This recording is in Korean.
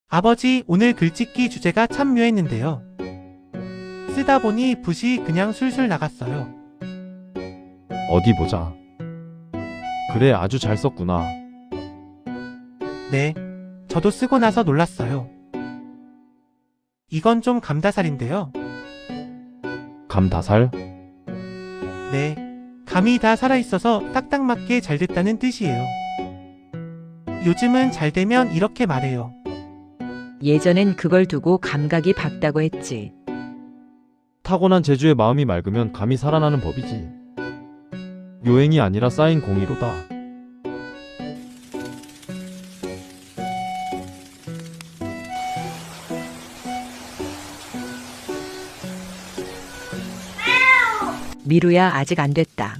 아버지, 오늘 글짓기 주제가 참 묘했는데요. 쓰다 보니 붓이 그냥 술술 나갔어요. 어디 보자. 그래, 아주 잘 썼구나. 네, 저도 쓰고 나서 놀랐어요. 이건 좀 감다살인데요. 감다살? 네, 감이 다 살아있어서 딱딱 맞게 잘 됐다는 뜻이에요. 요즘은 잘 되면 이렇게 말해요. 예전엔 그걸 두고 감각이 밝다고 했지. 타고난 재주에 마음이 맑으면 감이 살아나는 법이지. 요행이 아니라 쌓인 공의로다. 미루야 아직 안 됐다.